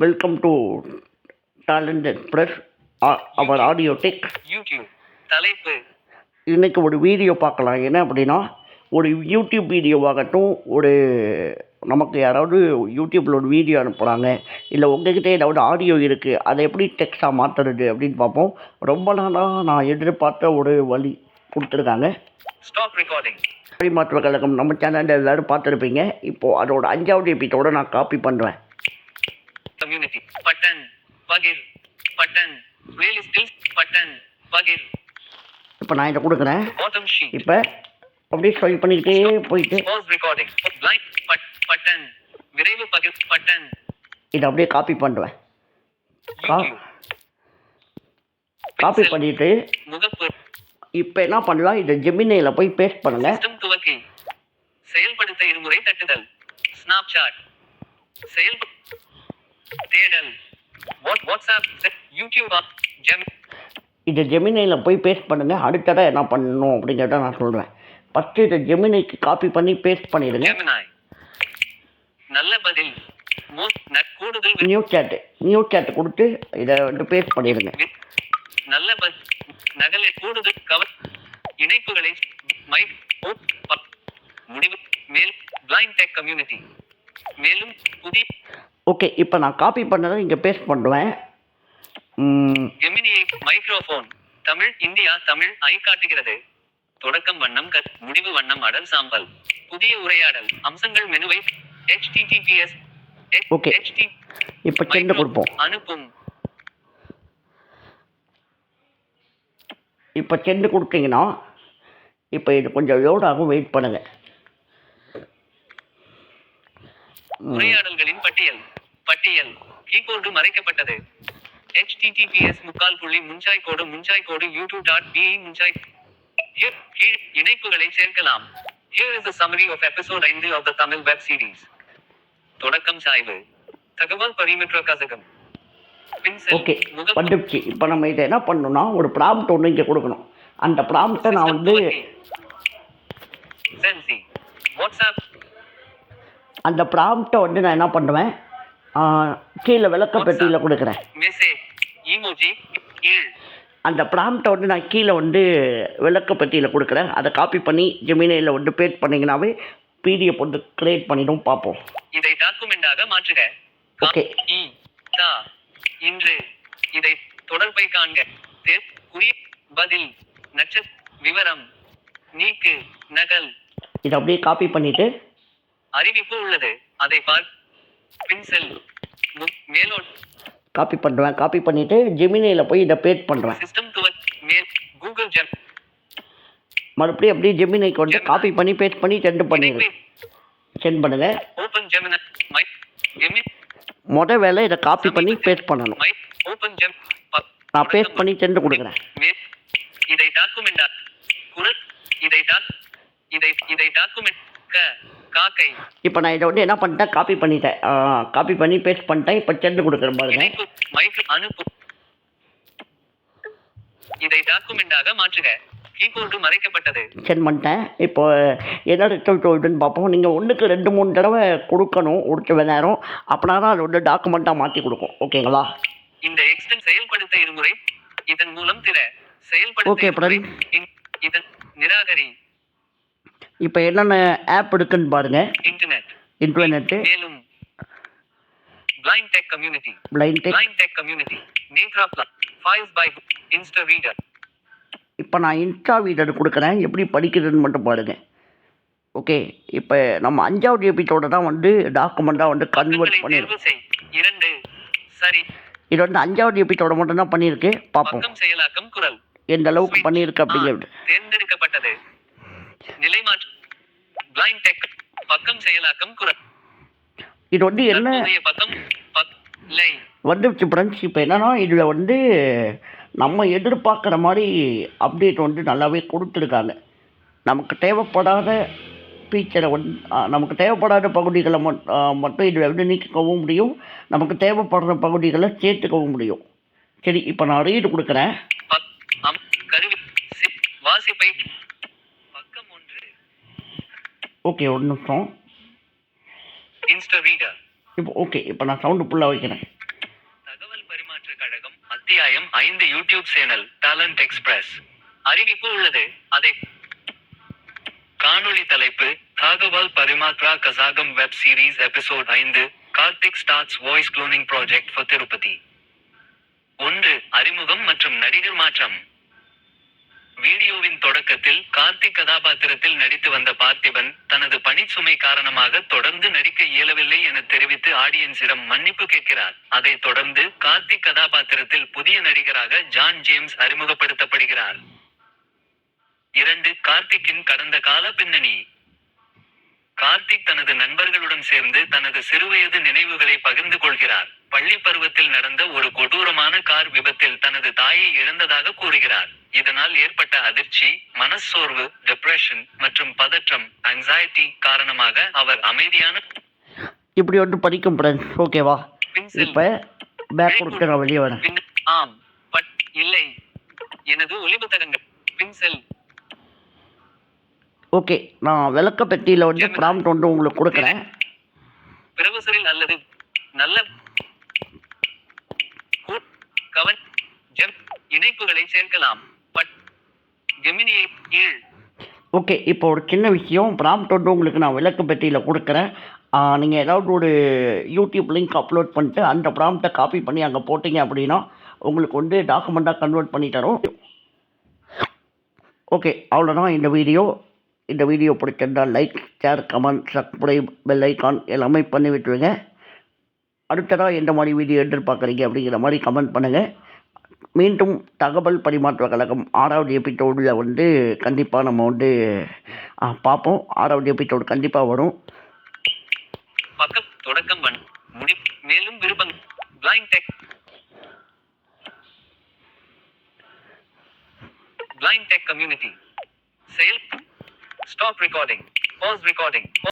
Welcome to Talent Express, our audio tech. YouTube தலைப்பு இன்னைக்கு ஒரு வீடியோ பார்க்கலாம். என்ன அப்படின்னா, ஒரு யூடியூப் வீடியோவாகட்டும், ஒரு நமக்கு யாராவது யூடியூப்பில் ஒரு வீடியோ அனுப்புகிறாங்க, இல்லை உங்ககிட்ட ஏதாவது ஆடியோ இருக்குது, அதை எப்படி டெக்ஸ்டாக மாற்றுறது அப்படின்னு பார்ப்போம். ரொம்ப நாளாக நான் எதிர்பார்த்த ஒரு வழி கொடுத்துருக்காங்க. Stop recording. பரிமாற்ற கழகம் நம்ம சேனலில் எல்லோரும் பார்த்துருப்பீங்க. இப்போது அதோட 5வது எபிசோட நான் காப்பி பண்ணுவேன். கம்யூனிட்டி பட்டன் பகிர் பட்டன் பிளேலிஸ்டில் பட்டன் பகிர். இப்போ நான் இதை கொடுக்குறேன். Bottom sheet. இப்போ அப்படியே ஸ்வைப் பண்ணிக்கிட்டே போயிட்டு பாஸ் ரெக்கார்டிங் பிளைண்ட் பட்டன் விரைவு பகிர் பட்டன். இதை அப்படியே காப்பி பண்ணுவேன். காப்பி பண்ணிட்டு முகப்பு. இப்போ என்ன பண்ணலாம், இதை ஜெமினியில் போய் பேஸ்ட் பண்ணுங்க. சிஸ்டம் துவக்கி செயல்படுத்த இருமுறை தட்டுதல். ஸ்னாப்சாட் செயல் தேடல். வாட்ஸ்அப் யூடியூப் இதை ஜெமினியில் போய் பேஸ்ட் பண்ணுங்கள். அடுத்ததாக என்ன பண்ணணும் அப்படிங்கிறத நான் சொல்கிறேன். ஃபஸ்ட்டு இதை ஜெமினிக்கு காப்பி பண்ணி பேஸ்ட் பண்ணிடுங்க. நல்ல பதில். கூடுதல் நியூ சேட் கொடுத்து இதை வந்து பேஸ்ட் பண்ணிடுங்க. நல்ல பதில். நகலை கூடுதல் கவர் இணைப்புகளை மைக் முடிவு மேல் பிளைண்ட் டெக் கம்யூனிட்டி மேலும் புதிய. ஓகே, இப்போ நான் காப்பி பண்ணதை இங்கே பேஸ்ட் பண்ணுவேன். ஜெமினியை மைக்ரோஃபோன் தமிழ் இந்தியா தமிழ் ஐ காட்டுகிறது. தொடக்கம் வண்ணம் முடிவு வண்ணம் அடல் சாம்பல். புதிய உரையாடல் அம்சங்கள் மெனுவை https. ஓகே, இப்போ சென்ட் கொடுப்போம். அனுப்பும். இப்போ சென்ட் கொடுத்தீங்கன்னா இப்போ இது கொஞ்சம் லோட் ஆகும், வெயிட் பண்ணுங்க. உரையாடல்களின் பட்டியல் கீபோர்டு மறைக்கப்பட்டது. https முன்சாய்கோடு youtube.be முன்சாய். இணைப்புகளை சேர்க்கலாம். Here is a summary of episode 5 of the Tamil web series. தொடக்கம் சாய்வு தகவல் பரிமாற்ற கழகம். ஓகே, வந்துடுச்சு. இப்போ நம்ம இதை என்ன பண்ணணும்னா, ஒரு ப்ராம்ப்ட் ஒன்று இங்கே கொடுக்கணும். அந்த ப்ராம்ப்டை நான் வந்து அந்த ப்ராம்ப்டை வந்து நான் என்ன பண்ணுவேன், கீழே விளக்க பெட்டியில் கொடுக்குறேன். அந்த ப்ராம்ப்டை வந்து நான் கீழே வந்து விளக்க பெட்டியில் கொடுக்குறேன். அதை காப்பி பண்ணி ஜெமினியில் வந்து பேஸ்ட் பண்ணிங்கனாவே பிடிஎஃப் வந்து கிரியேட் பண்ணிடும். பார்ப்போம். இதை டாக்குமெண்டாக மாற்றுக. ஓகே, இன்று இதை தொடர்பை காண்க. பதில் விவரம் நீக்கு நகல். இதை அப்படியே காப்பி பண்ணிட்டு அறிவிப்பு உள்ளது அதை பார். பென்சில் மேலோட் காப்பி பண்ணுவேன். காப்பி பண்ணிட்டு ஜெமினியில் போய் இதை பேஸ்ட் பண்ணுறேன். சிஸ்டம் மேல் கூகுள் ஜெம் மறுபடியும் அப்படியே ஜெமினிக்கு வந்து காப்பி பண்ணி பேஸ்ட் பண்ணி சென்ட் பண்ணுங்க. ஓபன் ஜெமினி மொதல் வேலை இதை காப்பி பண்ணி பேஸ்ட் பண்ணணும். ஓபன் ஜெம் நான் பேஸ்ட் பண்ணி சென்ட் கொடுக்குறேன். இதை டாக்குமெண்டா குரல் இதை டாக்குமெண்ட் காக்கை. இப்போ நான் இதை வந்து என்ன பண்ணிட்டேன், காப்பி பண்ணி பேஸ்ட் பண்ணிட்டேன். இப்போ சென்ட் கொடுக்குறேன் பாருங்க. அனுப்பு. இதை டாக்குமெண்டாக மாற்றுக. கீபோர்டு மறைக்கப்பட்டது. சென்ட் பண்ணிட்டேன். இப்போ என்ன ரிசல்ட் வருதுன்னு பார்ப்போம். நீங்கள் 1க்கு 2-3 தடவை கொடுக்கணும் ஒரு சில நேரம். அப்படின்னா தான் அது வந்து டாக்குமெண்ட்டாக மாற்றி கொடுக்கும். ஓகேங்களா? இந்த எக்ஸ்டென்ட் செயல்படுத்த இருமுறை. இதன் மூலம் செயல்படுத்த. ஓகே பிரதீப், இதன் நிராகரி. இப்போ என்னென்ன ஆப் இருக்குன்னு பாருங்க. இன்டர்நெட் மேலும் பிளைண்ட் டெக் கம்யூனிட்டி நேக்ரா ஃபைல்ஸ் பை இன்ஸ்டா ரீடர். இப்போ நான் இன்ஸ்டா ரீடர் கொடுக்குறேன். எப்படி படிக்கிறதுன்னு மட்டும் பாருங்க. ஓகே, இப்போ நம்ம 5வது எபிசோட தான் வந்து டாக்குமெண்ட்டாக வந்து கன்வெர்ட் பண்ணிருக்கோம். சரி, இது வந்து 5வது எபிசோட மட்டும் தான் பண்ணியிருக்கு. பார்ப்போம் செயலாக்கம் குரல் எந்த அளவுக்கு பண்ணியிருக்கு அப்படிங்கிறது. தேர்ந்தெடுக்கப்பட்டது நிலைமாற்று பிளைண்ட் டெக் பக்கம் செயலாக்கம் குரல். இது வந்து என்ன பக்கம் வந்துருச்சு ஃப்ரெண்ட்ஸ். இப்போ என்னன்னா, இதில் வந்து நம்ம எதிர்பார்க்குற மாதிரி அப்டேட் வந்து நல்லாவே கொடுத்துருக்காங்க. நமக்கு தேவைப்படாத ஃபீச்சரை வந்து நமக்கு தேவைப்படாத பகுதிகளை மட்டும் இதில் வந்து நீக்கிக்கவும் முடியும். நமக்கு தேவைப்படுற பகுதிகளை சேர்த்துக்கவும் முடியும். சரி, இப்போ நான் ரீடு கொடுக்குறேன். ஓகே, ஒரு நிமிஷம். இப்போ ஓகே, இப்போ நான் சவுண்டு ஃபுல்லாக வைக்கிறேன். அத்தியாயம் 5 யூடியூப் சேனல் டாலண்ட் எக்ஸ்பிரஸ் அறிவிப்பு உள்ளது. அதை காணொளி தலைப்பு தாகவால் பரிமாத்ரா கசாகம் web series episode 5 Karthik starts voice cloning project for Tirupati. 1. அறிமுகம் மற்றும் நடிகர் மாற்றம். வீடியோவின் தொடக்கத்தில் கார்த்திக் கதாபாத்திரத்தில் நடித்து வந்த பார்த்திபன் தனது பணிச்சுமை காரணமாக தொடர்ந்து நடிக்க இயலவில்லை என தெரிவித்து ஆடியன்ஸிடம் மன்னிப்பு கேட்கிறார். அதைத் தொடர்ந்து கார்த்திக் கதாபாத்திரத்தில் புதிய நடிகராக ஜான் ஜேம்ஸ் அறிமுகப்படுத்தப்படுகிறார். 2. கார்த்திக்கின் கடந்த கால பின்னணி. கார்த்திக் தனது நண்பர்களுடன் சேர்ந்து தனது சிறுவயது நினைவுகளை பகிர்ந்து கொள்கிறார். பள்ளி பருவத்தில் நடந்த ஒரு கொடூரமான கார் விபத்தில் தனது தாயை இழந்ததாக கூறுகிறார். இதனால் ஏற்பட்ட அதிர்ச்சி, மனச்சோர்வு, டிப்ரெஷன் மற்றும் பதற்றம் ஆங்ஸைட்டி காரணமாக அவர் அமைதியான இப்படி வந்து படிக்கும் ஃப்ரெண்ட்ஸ். ஓகேவா? இப்போ பேக் கொடுத்து நான் வெளியே வரேன். ஆம் பட் இல்லை எனது ஒளிபுத்தகங்கள் பின்செல். ஓகே, நான் விளக்க பெட்டியில் வந்து ப்ராம்ப்ட் வந்து உங்களுக்கு கொடுக்குறேன். பிரவுசரில் அல்லது நல்ல இணைப்புகளை சேர்க்கலாம். பட் ஜெமினியை கீழ். ஓகே, இப்போ ஒரு சின்ன விஷயம், ப்ராம்ப்ட் வந்து உங்களுக்கு நான் விளக்க பெட்டியில் கொடுக்குறேன். நீங்கள் ஏதாவது ஒரு யூடியூப் லிங்க் அப்லோட் பண்ணிட்டு அந்த ப்ராம்ப்டை காப்பி பண்ணி அங்கே போட்டிங்க அப்படின்னா உங்களுக்கு வந்து டாக்குமெண்ட்டாக கன்வெர்ட் பண்ணி தரும். ஓகே, அவ்வளோதான் இந்த வீடியோ. இந்த வீடியோ பிடிச்சிருந்தால் like, share, comment, subscribe, bell icon எல்லாமே பண்ணி விட்டுருங்க. அடுத்ததாக எந்த மாதிரி வீடியோ எதிர்பார்க்குறீங்க அப்படிங்கிற மாதிரி கமெண்ட் பண்ணுங்கள். மீண்டும் தகவல் பரிமாற்ற கழகம் 6வது எபிசோடில் வந்து கண்டிப்பாக நம்ம வந்து பார்ப்போம். 6வது எபிசோடு கண்டிப்பாக வரும். பக்கம் தொடக்கம் முடி மேலும் விருப்பம் பிளைண்ட் டெக் கம்யூனிட்டி செயல் ஸ்டாப் ரெக்கார்டிங் பாஸ் ரெக்கார்டிங்